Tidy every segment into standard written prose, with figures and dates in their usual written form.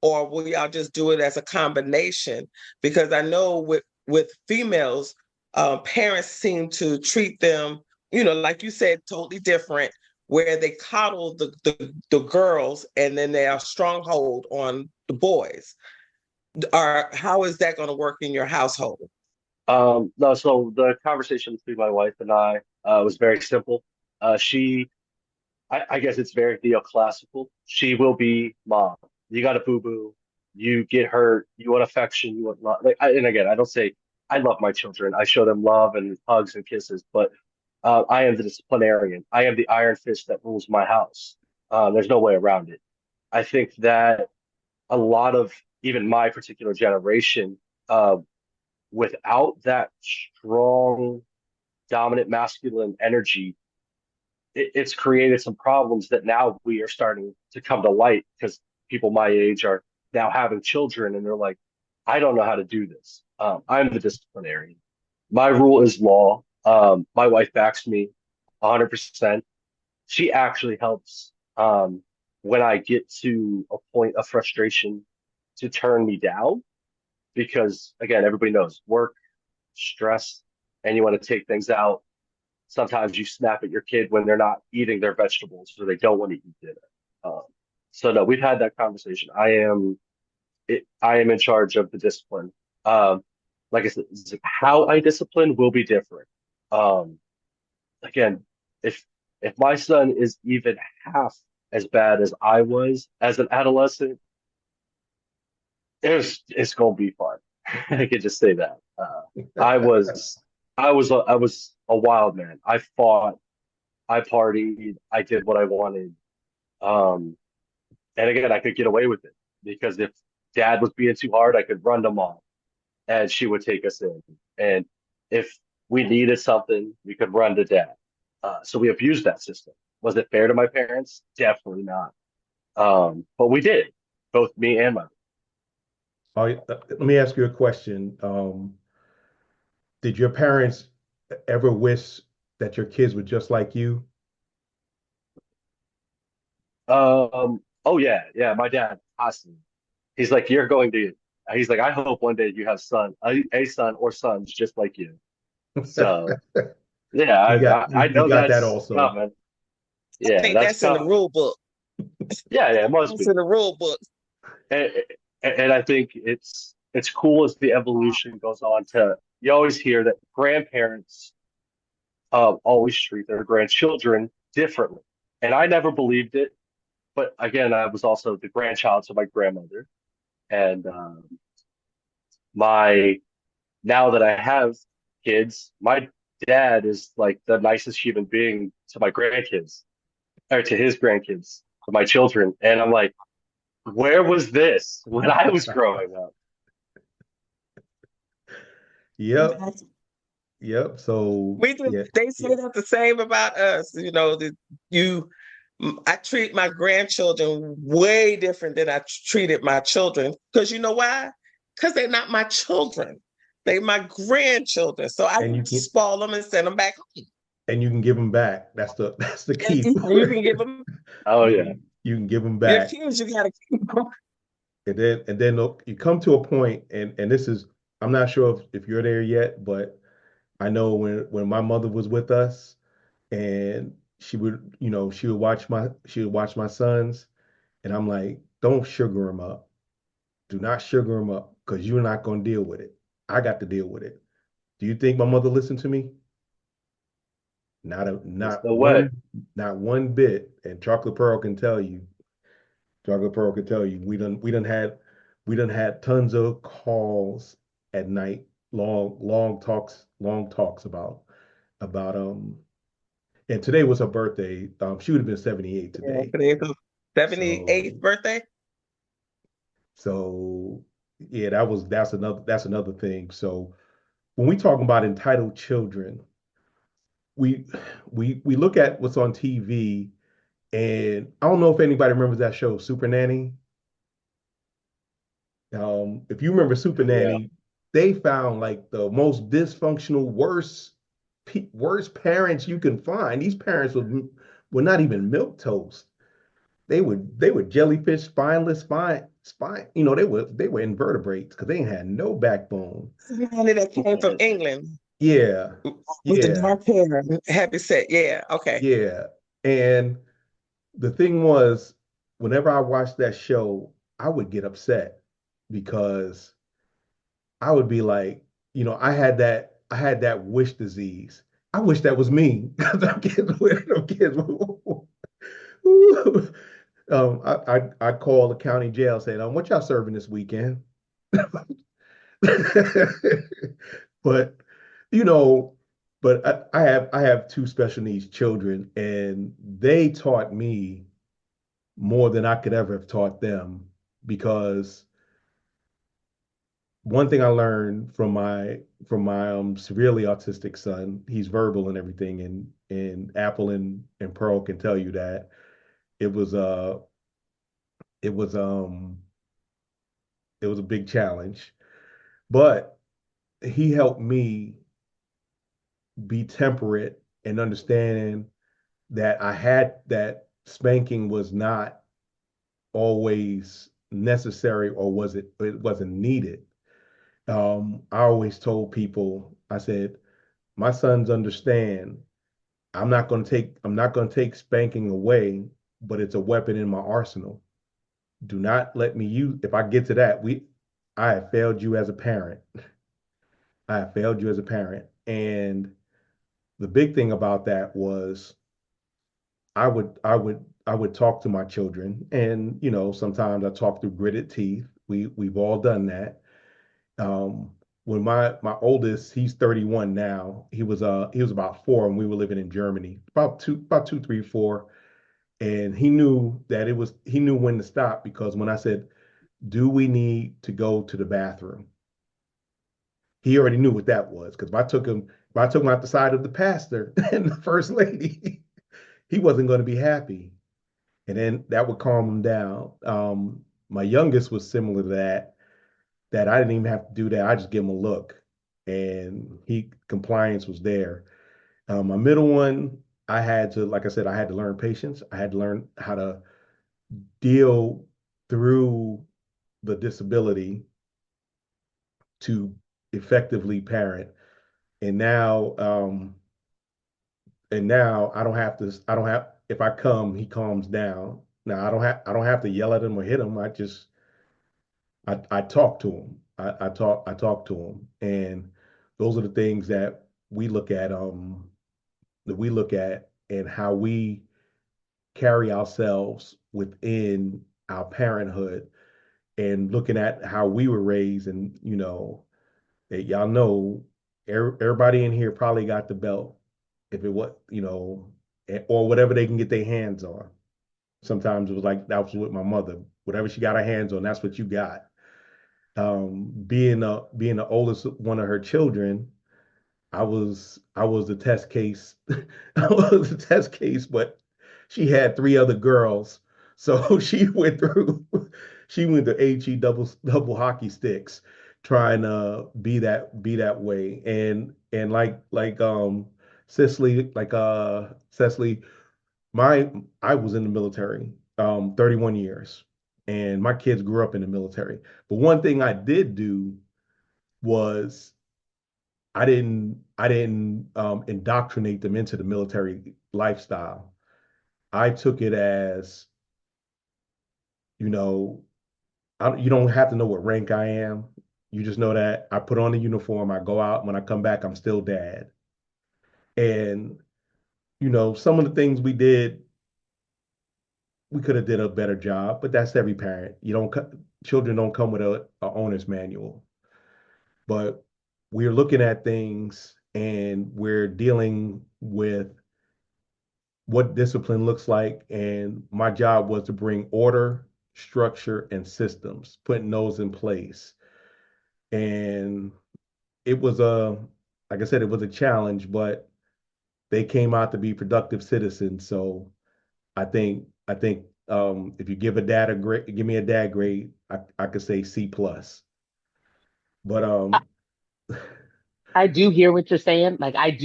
or will y'all just do it as a combination? Because I know with females, parents seem to treat them, like you said, totally different, where they coddle the girls and then they are stronghold on the boys. Or how is that going to work in your household? No, so the conversation between my wife and I was very simple. I guess it's very neoclassical. She will be mom. You got a boo-boo, you get hurt, you want affection, you want love. And again, I don't say I love my children. I show them love and hugs and kisses, but I am the disciplinarian. I am the iron fist that rules my house. There's no way around it. I think that a lot of even my particular generation, uh, without that strong, dominant masculine energy, it's created some problems that now we are starting to come to light because people my age are now having children and they're like, I don't know how to do this. I'm the disciplinarian. My rule is law. My wife backs me 100%. She actually helps when I get to a point of frustration to turn me down because, again, everybody knows work, stress, and you want to take things out. Sometimes you snap at your kid when they're not eating their vegetables or they don't want to eat dinner. Um, so no, we've had that conversation. I am in charge of the discipline. Like I said, how I discipline will be different. Um, again, if if my son is even half as bad as I was as an adolescent, it's gonna be fun. I could just say that. I was I was a wild man. I fought, I partied, I did what I wanted. Um, and again, I could get away with it because if dad was being too hard, I could run to mom and she would take us in. And if we needed something, we could run to dad. So we abused that system. Was it fair to my parents? Definitely not. But we did, both me and my. Let me ask you a question. Did your parents ever wish that your kids were just like you? Oh yeah, yeah. My dad constantly. He's like, you're going to. He's like, I hope one day you have a son or sons just like you. So yeah, I You know got that that's also. coming. I Yeah, think that's that's in the coming. rule book. Yeah, yeah, it must That's be. in the rule book. And, and I think it's cool as the evolution goes on to you always hear that grandparents always treat their grandchildren differently. And I never believed it, but again, I was also the grandchild to my grandmother. And my now that I have kids, my dad is like the nicest human being to my grandkids or to his grandkids, to my children. And I'm like, where was this when I was growing up? Yep, yep. So We do. yeah, They yeah. say that the same about us. That you, I treat my grandchildren way different than I treated my children. Because you know why? Because they're not my children. They my grandchildren. So I And can you can spoil them and send them back home. and you can give them back. That's the And key you part. can give them Oh yeah. You can give them your back. kids. You got to keep them. And then look, you come to a point, and this is I'm not sure if you're there yet, but I know when my mother was with us, and she would watch my sons, and I'm like, don't sugar them up. Do not sugar them up because you're not going to deal with it. I got to deal with it. Do you think my mother listened to me? Not a There's not no way. one not one bit. And Chocolate Pearl can tell you. Chocolate Pearl can tell you. We done had tons of calls at night, long talks about. And today was her birthday. She would have been 78 Yeah, today. today's the 78th So birthday. so yeah, that's another thing. So when we talk about entitled children, we we look at what's on TV, and I don't know if anybody remembers that show, Super Nanny. If you remember Super Yeah. Nanny, they found like the most dysfunctional, worst parents you can find. These parents were not even milk toast. They were jellyfish, spineless, fine. spine. They were invertebrates because they ain't had no backbone. Somebody that came from England Yeah, with the yeah, dark hair, heavy set. Yeah, okay. yeah. And the thing was, whenever I watched that show, I would get upset because I would be like, I had that wish disease. I wish that was me because I'm kids with them kids. I called the county jail saying, what y'all serving this weekend? But you know, but I have two special needs children, and they taught me more than I could ever have taught them because one thing I learned from my severely autistic son, he's verbal and everything, and Apple and Pearl can tell you that it was it was um it was a big challenge, but he helped me be temperate and understand that I had that spanking was not always necessary or it wasn't needed. I always told people, I said, my sons understand I'm not going to take spanking away, but it's a weapon in my arsenal. Do not let me use, if I get to that, I have failed you as a parent. I have failed you as a parent. And the big thing about that was I would talk to my children, and sometimes I talk through gritted teeth. We've all done that. Um, when my oldest, he's 31 now. He was about 4 and we were living in Germany. About two, 3, 4. And he knew when to stop because when I said, do we need to go to the bathroom? He already knew what that was. Because if I took him out the side of the pastor and the first lady, he wasn't going to be happy. And then that would calm him down. My youngest was similar to that I didn't even have to do that. I just give him a look, and compliance was there. My middle one, like I said, I had to learn patience. I had to learn how to deal through the disability to effectively parent. And now I don't have to. I don't have. If I come, he calms down. Now I don't have to yell at him or hit him. I talk to him. I talk to him, and those are the things that we look at and how we carry ourselves within our parenthood and looking at how we were raised. And y'all know everybody in here probably got the belt if it was or whatever they can get their hands on. Sometimes it was like that was with my mother, whatever she got her hands on, that's what you got. Being the oldest one of her children, I was the test case. I was the test case, but she had 3 other girls, so she went to HE double hockey sticks, trying to be that way. And Cecily, I was in the military, 31 years, and my kids grew up in the military. But one thing I did do was I didn't indoctrinate them into the military lifestyle. I took it as, you know, you don't have to know what rank I am. You just know that I put on the uniform, I go out, when I come back, I'm still dad. And, some of the things we did, we could have did a better job, but that's every parent. Children don't come with a owner's manual. But we're looking at things and we're dealing with what discipline looks like. And my job was to bring order, structure, and systems, putting those in place. And it was like I said, it was a challenge, but they came out to be productive citizens. So I think if you give a dad a grade, give me a dad grade, I could say C plus. But I do hear what you're saying. Like I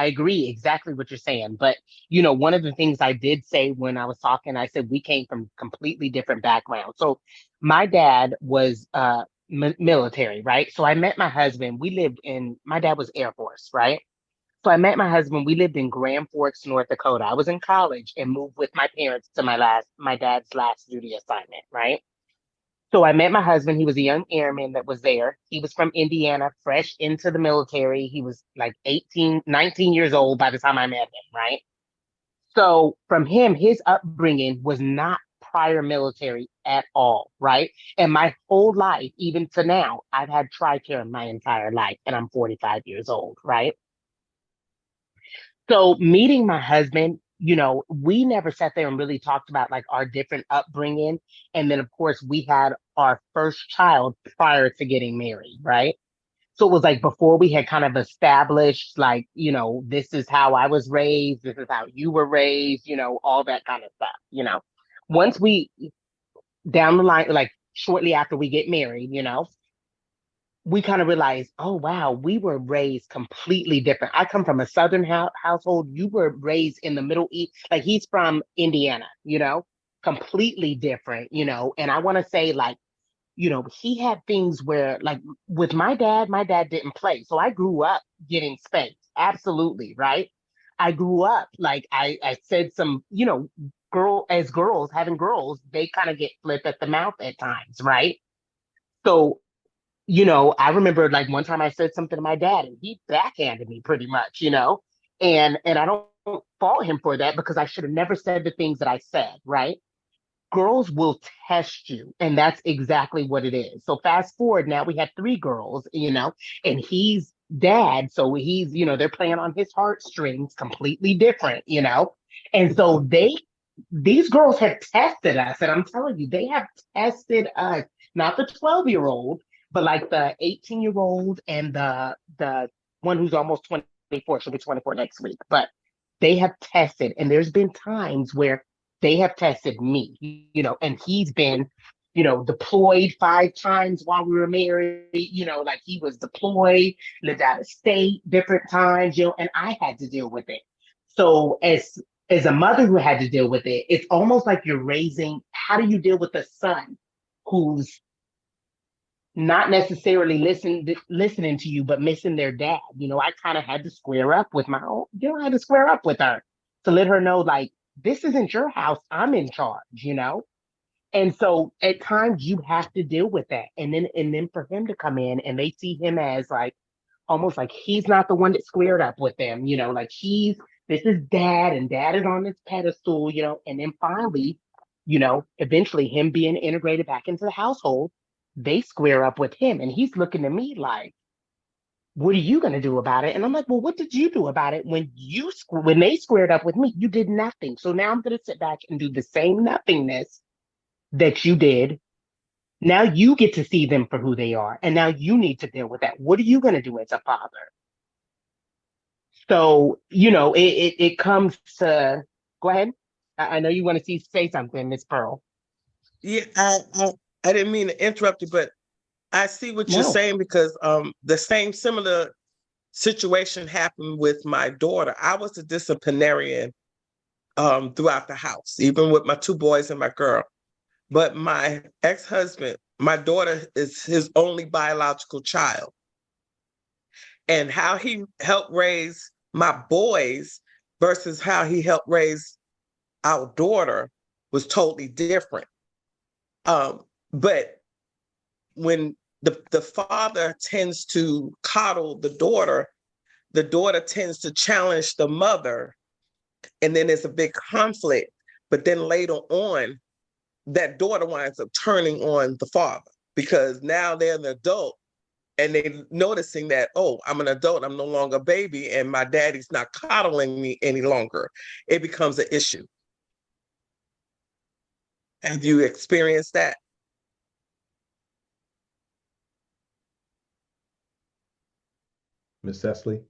agree exactly what you're saying. But one of the things I did say when I was talking, I said we came from completely different backgrounds. So my dad was military, right? So I met my husband. My dad was Air Force, right? So I met my husband. We lived in Grand Forks, North Dakota. I was in college and moved with my parents to my dad's last duty assignment, right? So I met my husband. He was a young airman that was there. He was from Indiana, fresh into the military. He was like 18, 19 years old by the time I met him, right? So from him, his upbringing was not prior military at all, right? And my whole life, even to now, I've had TRICARE my entire life, and I'm 45 years old, right? So meeting my husband, we never sat there and really talked about like our different upbringing. And then of course we had our first child prior to getting married, right? So it was like before we had kind of established like, this is how I was raised, this is how you were raised, all that kind of stuff. Once we down the line, like shortly after we get married, we kind of realized, oh wow, we were raised completely different. I come from a Southern household. You were raised in the Middle East. Like he's from Indiana, completely different, And I want to say, like, he had things where, like, with my dad didn't play. So I grew up getting spanked. Absolutely, right? I grew up, like, I said some, girls, having girls, they kind of get flipped at the mouth at times, right? So I remember like one time I said something to my dad and he backhanded me pretty much, and I don't fault him for that because I should have never said the things that I said, right? Girls will test you, and that's exactly what it is. So fast forward, now we have three girls, and he's dad, so he's, they're playing on his heartstrings completely different, and so these girls have tested us, and I'm telling you, they have tested us, not the 12-year-old, but like the 18-year-old and the one who's almost 24, she'll be 24 next week. But they have tested, and there's been times where they have tested me, and he's been, deployed 5 times while we were married, like he was deployed, lived out of state different times, and I had to deal with it. So as a mother who had to deal with it, it's almost like you're raising, how do you deal with a son who's not necessarily listening to you, but missing their dad? I kind of had to square up with my own, I had to square up with her to let her know, like, this isn't your house. I'm in charge. And so at times you have to deal with that. And then for him to come in and they see him as like almost like he's not the one that squared up with them, like this is dad and dad is on this pedestal, and then finally, eventually him being integrated back into the household, they square up with him and he's looking at me like, what are you going to do about it? And I'm like, well, what did you do about it when they squared up with me? You did nothing. So now I'm going to sit back and do the same nothingness that you did. Now you get to see them for who they are. And now you need to deal with that. What are you going to do as a father? So, it comes to, go ahead. I know you want to say something, Miss Pearl. Yeah, I didn't mean to interrupt you, but I see what you're No. saying because the same similar situation happened with my daughter. I was a disciplinarian throughout the house, even with my two boys and my girl. But my ex-husband, my daughter is his only biological child. And how he helped raise my boys versus how he helped raise our daughter was totally different. But when the father tends to coddle the daughter tends to challenge the mother, and then there's a big conflict. But then later on, that daughter winds up turning on the father because now they're an adult and they noticing that, oh, I'm an adult, I'm no longer a baby, and my daddy's not coddling me any longer. It becomes an issue. Have you experienced that? Miss Cecily?